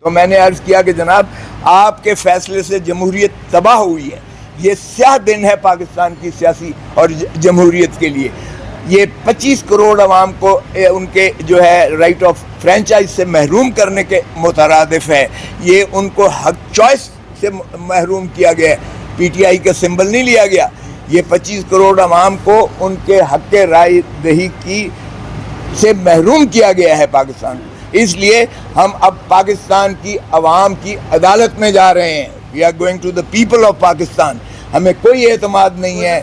تو میں نے عرض کیا کہ جناب آپ کے فیصلے سے جمہوریت تباہ ہوئی ہے. یہ سیاہ دن ہے پاکستان کی سیاسی اور جمہوریت کے لیے. یہ 25 کروڑ عوام کو ان کے جو ہے رائٹ آف فرینچائز سے محروم کرنے کے مترادف ہے. یہ ان کو حق چوائس سے محروم کیا گیا ہے. پی ٹی آئی کا سمبل نہیں لیا گیا. یہ 25 کروڑ عوام کو ان کے حق رائے دہی کی سے محروم کیا گیا ہے پاکستان. اس لیے ہم اب پاکستان کی عوام کی عدالت میں جا رہے ہیں. We are going to the people of Pakistan. ہمیں کوئی اعتماد نہیں ہے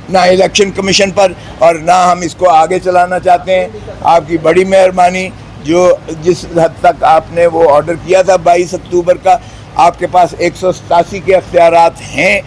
نہ الیکشن کمیشن پر اور نہ ہم اس کو آگے چلانا چاہتے ہیں. آپ کی بڑی مہربانی جو جس حد تک آپ نے وہ آرڈر کیا تھا 22 اکتوبر کا, آپ کے پاس 187 کے اختیارات ہیں.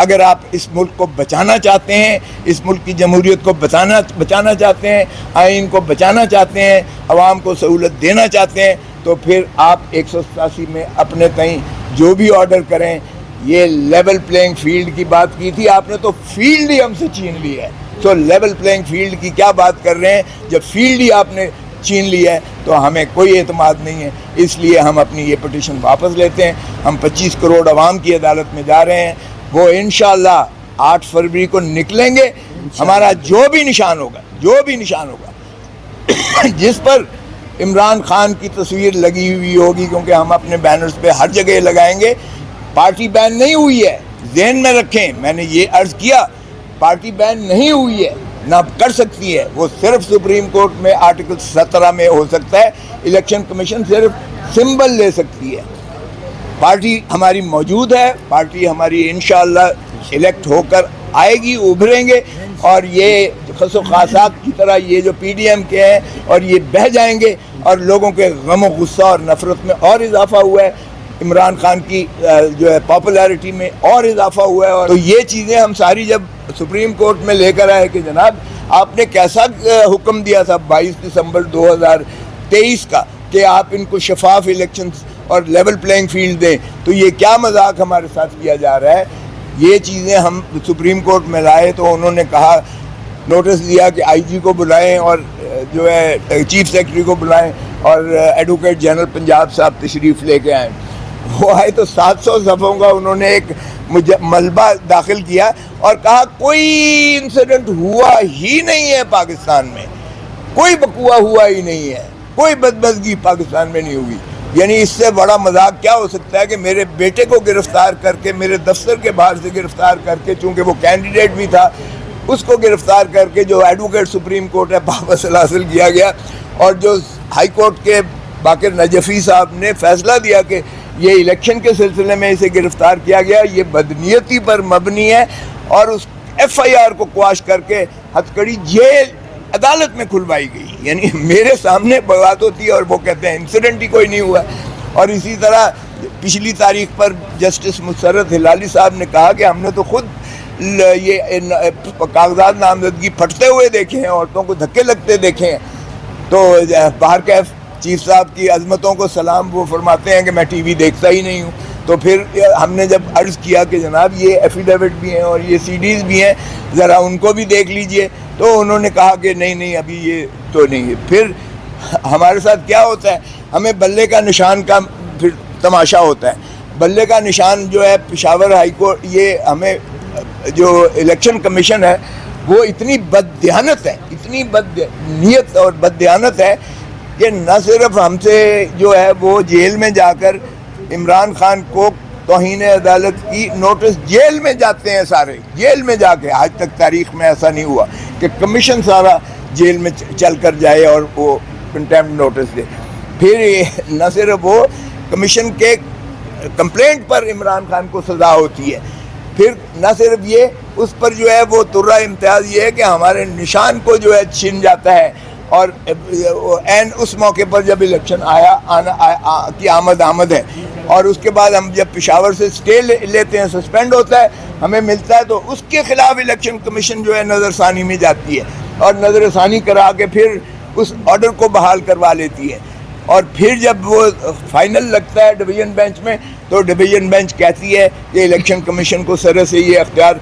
اگر آپ اس ملک کو بچانا چاہتے ہیں, اس ملک کی جمہوریت کو بچانا چاہتے ہیں, آئین کو بچانا چاہتے ہیں, عوام کو سہولت دینا چاہتے ہیں, تو پھر آپ 187 میں اپنے تئیں جو بھی آرڈر کریں. یہ لیول پلینگ فیلڈ کی بات کی تھی آپ نے, تو فیلڈ ہی ہم سے چھین لی ہے. تو لیول پلینگ فیلڈ کی کیا بات کر رہے ہیں جب فیلڈ ہی آپ نے چھین لیا ہے. تو ہمیں کوئی اعتماد نہیں ہے. اس لیے ہم اپنی یہ پٹیشن واپس لیتے ہیں. ہم 25 کروڑ عوام کی عدالت میں جا رہے ہیں. وہ انشاءاللہ 8 فروری کو نکلیں گے. ہمارا جو بھی نشان ہوگا جس پر عمران خان کی تصویر لگی ہوئی ہوگی, کیونکہ ہم اپنے بینرز پہ ہر جگہ لگائیں گے. پارٹی بین نہیں ہوئی ہے, ذہن میں رکھیں. میں نے یہ عرض کیا, پارٹی بین نہیں ہوئی ہے, نہ کر سکتی ہے. وہ صرف سپریم کورٹ میں آرٹیکل 17 میں ہو سکتا ہے. الیکشن کمیشن صرف سمبل لے سکتی ہے. پارٹی ہماری موجود ہے. پارٹی ہماری انشاءاللہ الیکٹ ہو کر آئے گی, ابھریں گے. اور یہ خس و خاصات کی طرح یہ جو پی ڈی ایم کے ہیں اور یہ بہہ جائیں گے, اور لوگوں کے غم و غصہ اور نفرت میں اور اضافہ ہوا ہے. عمران خان کی جو ہے پاپولیرٹی میں اور اضافہ ہوا ہے. اور تو یہ چیزیں ہم ساری جب سپریم کورٹ میں لے کر آئے کہ جناب آپ نے کیسا حکم دیا تھا 22 دسمبر 2023 کا کہ آپ ان کو شفاف الیکشنز اور لیول پلینگ فیلڈ دیں, تو یہ کیا مذاق ہمارے ساتھ کیا جا رہا ہے. یہ چیزیں ہم سپریم کورٹ میں لائے تو انہوں نے کہا, نوٹس دیا کہ آئی جی کو بلائیں اور جو ہے چیف سیکرٹری کو بلائیں اور ایڈوکیٹ جنرل پنجاب صاحب تشریف لے کے آئیں. وہ آئے تو 700 صفحوں کا انہوں نے ایک ملبہ داخل کیا اور کہا کوئی انسیڈنٹ ہوا ہی نہیں ہے پاکستان میں, کوئی بقوا ہوا ہی نہیں ہے, کوئی بدمزگی پاکستان میں نہیں ہوئی. یعنی اس سے بڑا مذاق کیا ہو سکتا ہے کہ میرے بیٹے کو گرفتار کر کے, میرے دفتر کے باہر سے گرفتار کر کے, چونکہ وہ کینڈیڈیٹ بھی تھا, اس کو گرفتار کر کے جو ایڈوکیٹ سپریم کورٹ ہے واپس حاصل کیا گیا. اور جو ہائی کورٹ کے باقر نجفی صاحب نے فیصلہ دیا کہ یہ الیکشن کے سلسلے میں اسے گرفتار کیا گیا, یہ بدنیتی پر مبنی ہے. اور اس ایف آئی آر کو قواش کر کے ہتھکڑی جیل عدالت میں کھلوائی گئی. یعنی میرے سامنے بات ہوتی ہے اور وہ کہتے ہیں انسیڈنٹ ہی کوئی نہیں ہوا. اور اسی طرح پچھلی تاریخ پر جسٹس مسرت ہلالی صاحب نے کہا کہ ہم نے تو خود یہ کاغذات نامزدگی پھٹتے ہوئے دیکھے ہیں, عورتوں کو دھکے لگتے دیکھے ہیں. تو باہر کیف چیف صاحب کی عظمتوں کو سلام, وہ فرماتے ہیں کہ میں ٹی وی دیکھتا ہی نہیں ہوں. تو پھر ہم نے جب عرض کیا کہ جناب یہ ایفیڈیوٹ بھی ہیں اور یہ سی ڈیز بھی ہیں, ذرا ان کو بھی دیکھ لیجئے, تو انہوں نے کہا کہ نہیں ابھی یہ تو نہیں ہے. پھر ہمارے ساتھ کیا ہوتا ہے, ہمیں بلے کا نشان کا پھر تماشا ہوتا ہے. بلے کا نشان جو ہے پشاور ہائی کورٹ, یہ ہمیں جو الیکشن کمیشن ہے وہ اتنی بددیانت ہے, اتنی بدنیت اور بددیانت ہے کہ نہ صرف ہم سے جو ہے وہ جیل میں جا کر عمران خان کو توہین عدالت کی نوٹس جیل میں جاتے ہیں, سارے جیل میں جا کے. آج تک تاریخ میں ایسا نہیں ہوا کہ کمیشن سارا جیل میں چل کر جائے اور وہ کنٹیمپٹ نوٹس دے. پھر نہ صرف وہ کمیشن کے کمپلینٹ پر عمران خان کو سزا ہوتی ہے, پھر نہ صرف یہ, اس پر جو ہے وہ ترہ امتیاز یہ ہے کہ ہمارے نشان کو جو ہے چھین جاتا ہے. اور این اس موقع پر جب الیکشن کی آمد ہے, اور اس کے بعد ہم جب پشاور سے اسٹے لیتے ہیں, سسپینڈ ہوتا ہے, ہمیں ملتا ہے, تو اس کے خلاف الیکشن کمیشن جو ہے نظر ثانی میں جاتی ہے اور نظر ثانی کرا کے پھر اس آرڈر کو بحال کروا لیتی ہے. اور پھر جب وہ فائنل لگتا ہے ڈویژن بینچ میں, تو ڈویژن بینچ کہتی ہے کہ الیکشن کمیشن کو سرے سے یہ اختیار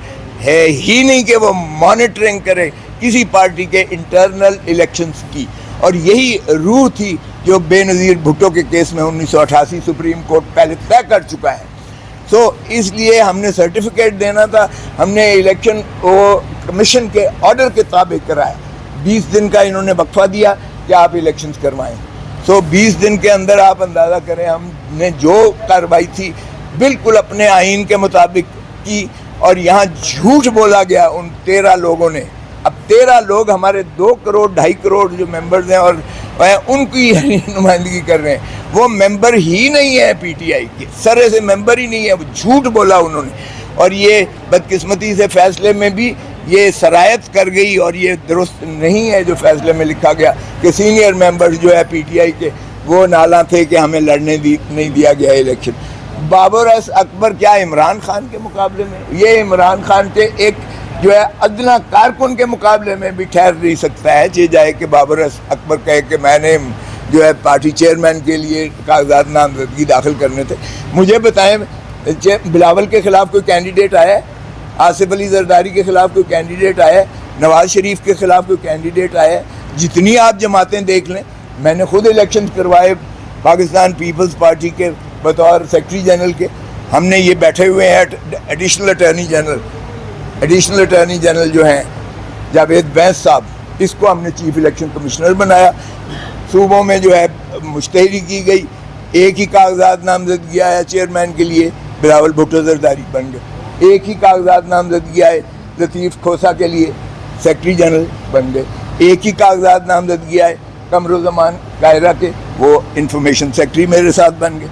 ہے ہی نہیں کہ وہ مانیٹرنگ کرے کسی پارٹی کے انٹرنل الیکشنز کی. اور یہی روح تھی جو بے نظیر بھٹو کے کیس میں 1988 سپریم کورٹ پہلے طے کر چکا ہے. سو اس لیے ہم نے سرٹیفکیٹ دینا تھا. ہم نے الیکشن وہ کمیشن کے آرڈر کے تابع کرایا. 20 دن کا انہوں نے وقفہ دیا کہ آپ الیکشنز کروائیں. سو 20 دن کے اندر آپ اندازہ کریں ہم نے جو کارروائی تھی بالکل اپنے آئین کے مطابق کی, اور یہاں جھوٹ بولا گیا ان 13 لوگوں نے. اب 13 لوگ ہمارے 2 کروڑ 2.5 کروڑ جو ممبرز ہیں اور ان کی نمائندگی کر رہے ہیں, وہ ممبر ہی نہیں ہے پی ٹی آئی کے, سرے سے ممبر ہی نہیں ہے. وہ جھوٹ بولا انہوں نے, اور یہ بدقسمتی سے فیصلے میں بھی یہ سرایت کر گئی, اور یہ درست نہیں ہے جو فیصلے میں لکھا گیا کہ سینئر ممبر جو ہے پی ٹی آئی کے وہ نالاں تھے کہ ہمیں لڑنے نہیں دیا گیا الیکشن. بابر اکبر کیا عمران خان کے مقابلے میں؟ یہ عمران خان کے ایک جو ہے ادنا کارکن کے مقابلے میں بھی ٹھہر نہیں سکتا ہے. یہ جائے کہ بابر اکبر کہے کہ میں نے جو ہے پارٹی چیئرمین کے لیے کاغذات نامزدگی داخل کرنے تھے. مجھے بتائیں بلاول کے خلاف کوئی کینڈیڈیٹ آیا ہے؟ آصف علی زرداری کے خلاف کوئی کینڈیڈیٹ آیا ہے؟ نواز شریف کے خلاف کوئی کینڈیڈیٹ آیا ہے؟ جتنی آپ جماعتیں دیکھ لیں, میں نے خود الیکشن کروائے پاکستان پیپلز پارٹی کے بطور سیکرٹری جنرل کے. ہم نے یہ بیٹھے ہوئے ہیں ایڈیشنل اٹارنی جنرل جو ہیں جاوید بینس صاحب, اس کو ہم نے چیف الیکشن کمشنر بنایا. صوبوں میں جو ہے مشتہری کی گئی, ایک ہی کاغذات نامزدگی آیا چیئرمین کے لیے, بلاول بھٹو زرداری بن گئے. ایک ہی کاغذات نامزدگی آئے لطیف کھوسا کے لیے, سیکرٹری جنرل بن گئے. ایک ہی کاغذات نامزدگی آئے قمرالزمان قاہرہ کے, وہ انفارمیشن سیکرٹری میرے ساتھ بن گئے.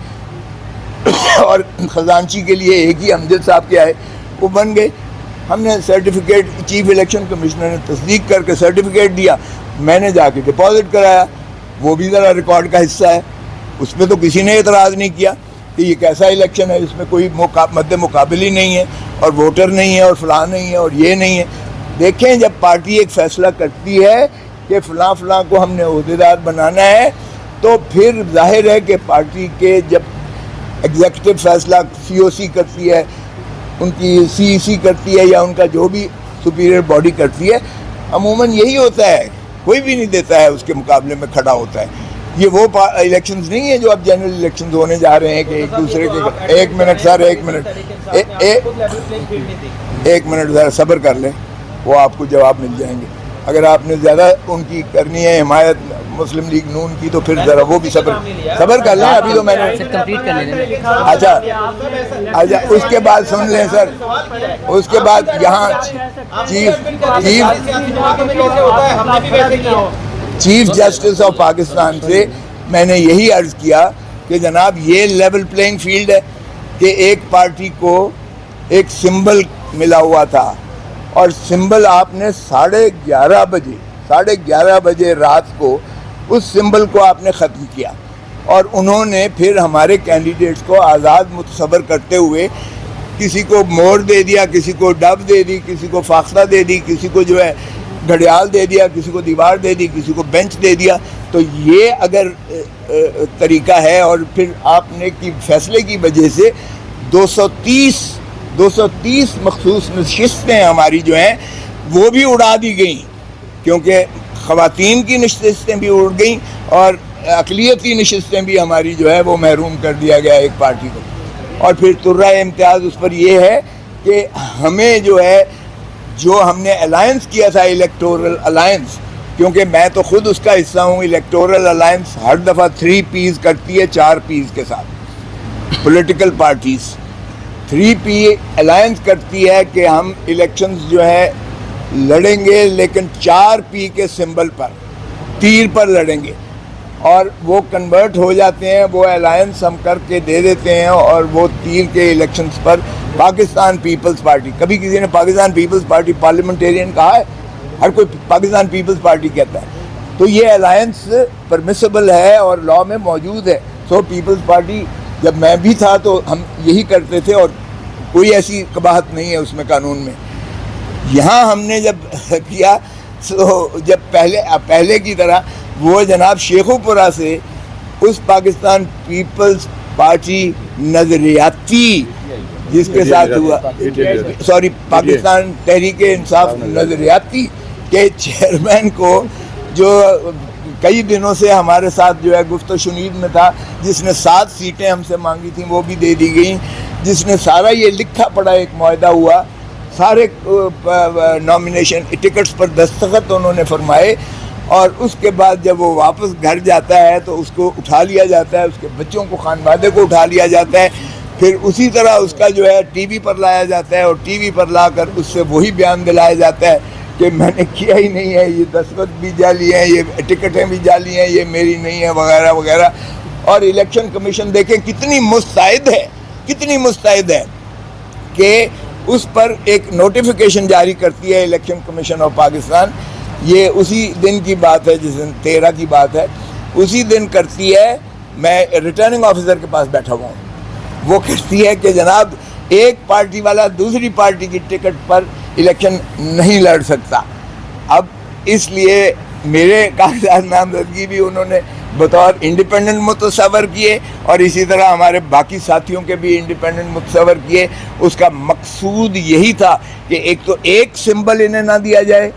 اور خزانچی کے لیے ایک ہی امجد صاحب کے آئے, وہ بن گئے. ہم نے سرٹیفکیٹ چیف الیکشن کمشنر نے تصدیق کر کے سرٹیفکیٹ دیا, میں نے جا کے ڈپازٹ کرایا. وہ بھی ذرا ریکارڈ کا حصہ ہے, اس پہ تو کسی نے اعتراض نہیں کیا کہ یہ کیسا الیکشن ہے, اس میں کوئی مد مقابل ہی نہیں ہے, اور ووٹر نہیں ہے, اور فلاں نہیں ہے, اور یہ نہیں ہے. دیکھیں جب پارٹی ایک فیصلہ کرتی ہے کہ فلاں کو ہم نے عہدیدار بنانا ہے, تو پھر ظاہر ہے کہ پارٹی کے جب ایگزیکٹو فیصلہ سی او سی کرتی ہے, ان کی سی ای سی کرتی ہے, یا ان کا جو بھی سپیریئر باڈی کرتی ہے, عموماً یہی ہوتا ہے, کوئی بھی نہیں دیتا ہے اس کے مقابلے میں کھڑا ہوتا ہے. یہ وہ الیکشنز نہیں ہیں جو اب جنرل الیکشنز ہونے جا رہے ہیں کہ ایک دوسرے کے. ایک منٹ سر, ایک منٹ ذرا صبر کر لیں, وہ آپ کو جواب مل جائیں گے. اگر آپ نے زیادہ ان کی کرنی ہے حمایت مسلم لیگ نون کی, تو پھر ذرا وہ بھی صبر کر لیں. ابھی تو میں نے اچھا اس کے بعد سن لیں سر, اس کے بعد یہاں چیف جسٹس آف پاکستان سے میں نے یہی عرض کیا کہ جناب یہ لیول پلینگ فیلڈ ہے کہ ایک پارٹی کو ایک سمبل ملا ہوا تھا, اور سمبل آپ نے 11:30 بجے رات کو اس سمبل کو آپ نے ختم کیا, اور انہوں نے پھر ہمارے کینڈیڈیٹس کو آزاد متصور کرتے ہوئے کسی کو مور دے دیا, کسی کو ڈب دے دی, کسی کو فاختہ دے دی, کسی کو جو ہے گھڑیال دے دیا, کسی کو دیوار دے دی, کسی کو بینچ دے دیا. تو یہ اگر طریقہ ہے, اور پھر آپ نے کی فیصلے کی وجہ سے 230 مخصوص نشستیں ہماری جو ہیں وہ بھی اڑا دی گئیں, کیونکہ خواتین کی نشستیں بھی اڑ گئیں, اور اقلیتی نشستیں بھی ہماری جو ہے وہ محروم کر دیا گیا ایک پارٹی کو. اور پھر ترہ امتیاز اس پر یہ ہے کہ ہمیں جو ہے جو ہم نے الائنس کیا تھا, الیکٹورل الائنس, کیونکہ میں تو خود اس کا حصہ ہوں. الیکٹورل الائنس ہر دفعہ 3 پیز کرتی ہے 4 پیز کے ساتھ. پولیٹیکل پارٹیز 3 پی الائنس کرتی ہے کہ ہم الیکشنز جو ہے لڑیں گے, لیکن 4 پی کے سمبل پر, تیر پر لڑیں گے, اور وہ کنورٹ ہو جاتے ہیں. وہ الائنس ہم کر کے دے دیتے ہیں, اور وہ تیر کے الیکشنز پر پاکستان پیپلز پارٹی, کبھی کسی نے پاکستان پیپلز پارٹی پارلیمنٹیرین کہا ہے؟ ہر کوئی پاکستان پیپلز پارٹی کہتا ہے. تو یہ الائنس پرمیسیبل ہے اور لا میں موجود ہے. سو پیپلز پارٹی جب میں بھی تھا تو ہم یہی کرتے تھے, اور کوئی ایسی قباحت نہیں ہے اس میں قانون میں. یہاں ہم نے جب کیا, تو جب پہلے کی طرح وہ جناب شیخو پورہ سے اس پاکستان پیپلز پارٹی نظریاتی جس کے ساتھ ہوا, پاکستان تحریک انصاف نظریاتی کے چیئرمین کو جو کئی دنوں سے ہمارے ساتھ جو ہے گفت و شنید میں تھا، جس نے 7 سیٹیں ہم سے مانگی تھیں وہ بھی دے دی گئیں، جس نے سارا یہ لکھا پڑا ایک معاہدہ ہوا، سارے نامینیشن ٹکٹس پر دستخط انہوں نے فرمائے، اور اس کے بعد جب وہ واپس گھر جاتا ہے تو اس کو اٹھا لیا جاتا ہے، اس کے بچوں کو، خانوادے کو اٹھا لیا جاتا ہے، پھر اسی طرح اس کا جو ہے ٹی وی پر لایا جاتا ہے، اور ٹی وی پر لا کر اس سے وہی بیان دلایا جاتا ہے کہ میں نے کیا ہی نہیں ہے، یہ دستخط بھی جعلی ہیں، یہ ٹکٹیں بھی جعلی ہیں، یہ میری نہیں ہے، وغیرہ وغیرہ۔ اور الیکشن کمیشن دیکھیں کتنی مستعد ہے کہ اس پر ایک نوٹیفیکیشن جاری کرتی ہے الیکشن کمیشن آف پاکستان۔ یہ اسی دن کی بات ہے، جس دن 13 کی بات ہے، اسی دن کرتی ہے۔ میں ریٹرننگ آفیسر کے پاس بیٹھا ہوا ہوں، وہ کہتی ہے کہ جناب ایک پارٹی والا دوسری پارٹی کی ٹکٹ پر الیکشن نہیں لڑ سکتا۔ اب اس لیے میرے کاغذات نامزدگی بھی انہوں نے بطور انڈیپینڈنٹ متصور کیے، اور اسی طرح ہمارے باقی ساتھیوں کے بھی انڈیپینڈنٹ متصور کیے۔ اس کا مقصود یہی تھا کہ ایک تو ایک سمبل انہیں نہ دیا جائے،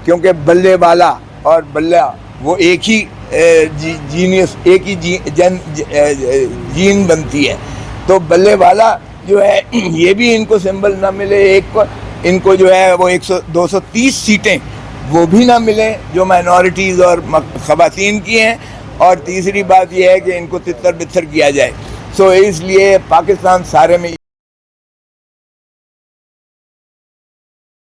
کیونکہ بلے والا اور بلہ وہ ایک ہی جینیس، ایک ہی جین بنتی ہے، تو بلے والا جو ہے یہ بھی ان کو سمبل نہ ملے، ایک کو ان کو جو ہے وہ 230 سیٹیں وہ بھی نہ ملیں جو مائنورٹیز اور خواتین کی ہیں، اور تیسری بات یہ ہے کہ ان کو تتر بتر کیا جائے۔ سو اس لیے پاکستان سارے میں